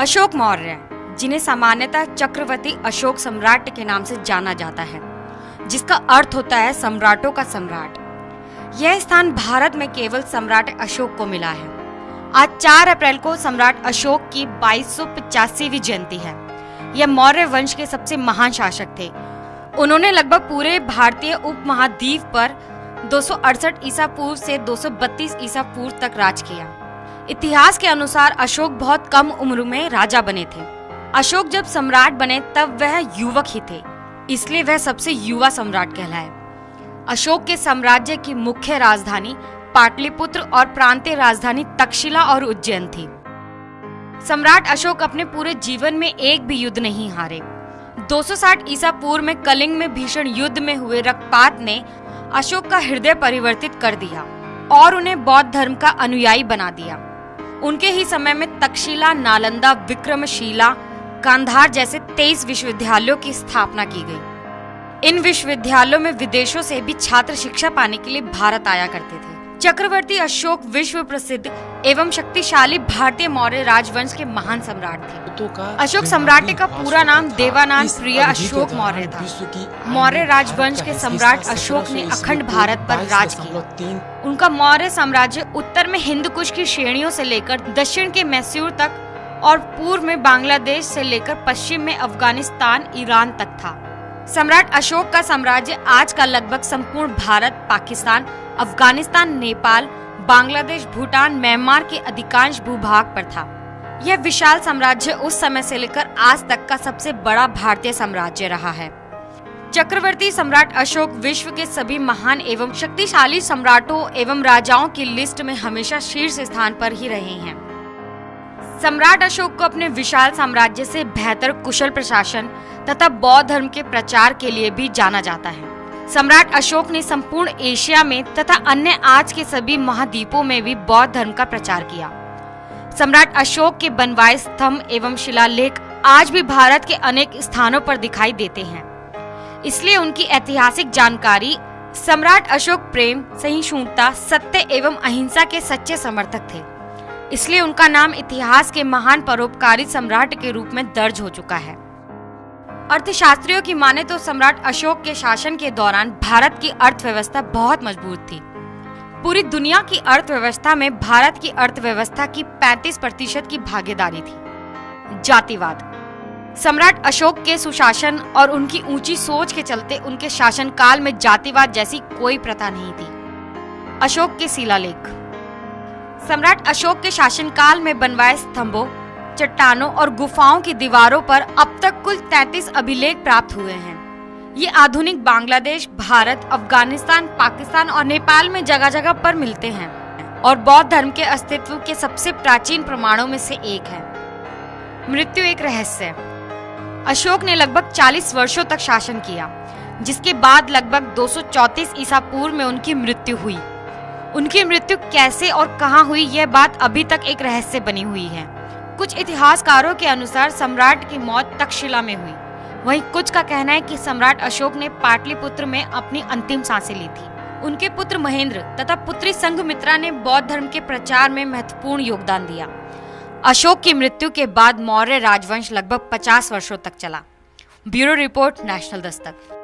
अशोक मौर्य, जिन्हें सामान्यतः चक्रवर्ती अशोक सम्राट के नाम से जाना जाता है, जिसका अर्थ होता है सम्राटों का सम्राट। यह स्थान भारत में केवल सम्राट अशोक को मिला है। आज 4 अप्रैल को सम्राट अशोक की 2285वीं जयंती है। यह मौर्य वंश के सबसे महान शासक थे। उन्होंने लगभग पूरे भारतीय उपमहाद्वीप पर 268 ईसा पूर्व से 232 ईसा पूर्व तक राज किया। इतिहास के अनुसार अशोक बहुत कम उम्र में राजा बने थे। अशोक जब सम्राट बने तब वह युवक ही थे, इसलिए वह सबसे युवा सम्राट कहलाए। अशोक के साम्राज्य की मुख्य राजधानी पाटलिपुत्र और प्रांतीय राजधानी तक्षशिला और उज्जैन थी। सम्राट अशोक अपने पूरे जीवन में एक भी युद्ध नहीं हारे। 260 ईसा पूर्व में कलिंग में भीषण युद्ध में हुए रक्तपात ने अशोक का हृदय परिवर्तित कर दिया और उन्हें बौद्ध धर्म का अनुयायी बना दिया। उनके ही समय में तक्षशिला, नालंदा, विक्रमशिला, गांधार जैसे 23 विश्वविद्यालयों की स्थापना की गई। इन विश्वविद्यालयों में विदेशों से भी छात्र शिक्षा पाने के लिए भारत आया करते थे। चक्रवर्ती अशोक विश्व प्रसिद्ध एवं शक्तिशाली भारतीय मौर्य राजवंश के महान सम्राट थे। अशोक सम्राट का पूरा नाम देवानंद प्रिय अशोक मौर्य था। मौर्य राजवंश के सम्राट अशोक ने अखंड भारत पर राज किया। उनका मौर्य साम्राज्य उत्तर में हिंदकुश की श्रेणियों से लेकर दक्षिण के मैसूर तक और पूर्व में बांग्लादेश से लेकर पश्चिम में अफगानिस्तान, ईरान तक था। सम्राट अशोक का साम्राज्य आज का लगभग संपूर्ण भारत, पाकिस्तान, अफगानिस्तान, नेपाल, बांग्लादेश, भूटान, म्यांमार के अधिकांश भूभाग पर था। यह विशाल साम्राज्य उस समय से लेकर आज तक का सबसे बड़ा भारतीय साम्राज्य रहा है। चक्रवर्ती सम्राट अशोक विश्व के सभी महान एवं शक्तिशाली सम्राटों एवं राजाओं की लिस्ट में हमेशा शीर्ष स्थान पर ही रहे हैं। सम्राट अशोक को अपने विशाल साम्राज्य से बेहतर कुशल प्रशासन तथा बौद्ध धर्म के प्रचार के लिए भी जाना जाता है। सम्राट अशोक ने संपूर्ण एशिया में तथा अन्य आज के सभी महाद्वीपों में भी बौद्ध धर्म का प्रचार किया। सम्राट अशोक के बनवाए स्तंभ एवं शिलालेख आज भी भारत के अनेक स्थानों पर दिखाई देते हैं। इसलिए उनकी ऐतिहासिक जानकारी सम्राट अशोक प्रेम, सहिष्णुता, सत्य एवं अहिंसा के सच्चे समर्थक थे। इसलिए उनका नाम इतिहास के महान परोपकारी सम्राट के रूप में दर्ज हो चुका है। अर्थशास्त्रियों की माने तो सम्राट अशोक के शासन के दौरान भारत की अर्थव्यवस्था बहुत मजबूत थी। पूरी दुनिया की अर्थव्यवस्था में भारत की अर्थव्यवस्था की 35% की भागीदारी थी। जातिवाद। सम्राट अशोक के सुशासन और उनकी ऊंची सोच के चलते उनके शासनकाल में जातिवाद जैसी कोई प्रथा नहीं थी। अशोक के शिलालेख। सम्राट अशोक के शासनकाल में बनवाए स्तंभों, चट्टानों और गुफाओं की दीवारों पर अब तक कुल 33 अभिलेख प्राप्त हुए हैं। ये आधुनिक बांग्लादेश, भारत, अफगानिस्तान, पाकिस्तान और नेपाल में जगह जगह पर मिलते हैं और बौद्ध धर्म के अस्तित्व के सबसे प्राचीन प्रमाणों में से एक है। मृत्यु एक रहस्य। अशोक ने लगभग 40 वर्षों तक शासन किया, जिसके बाद लगभग 234 ईसा पूर्व में उनकी मृत्यु हुई। उनकी मृत्यु कैसे और कहां हुई, यह बात अभी तक एक रहस्य बनी हुई है। कुछ इतिहासकारों के अनुसार सम्राट की मौत तक्षशिला में हुई। वहीं कुछ का कहना है कि सम्राट अशोक ने पाटलिपुत्र में अपनी अंतिम सांसें ली थी। उनके पुत्र महेंद्र तथा पुत्री संघमित्रा ने बौद्ध धर्म के प्रचार में महत्वपूर्ण योगदान दिया। अशोक की मृत्यु के बाद मौर्य राजवंश लगभग 50 वर्षों तक चला। Bureau report, national Dastak.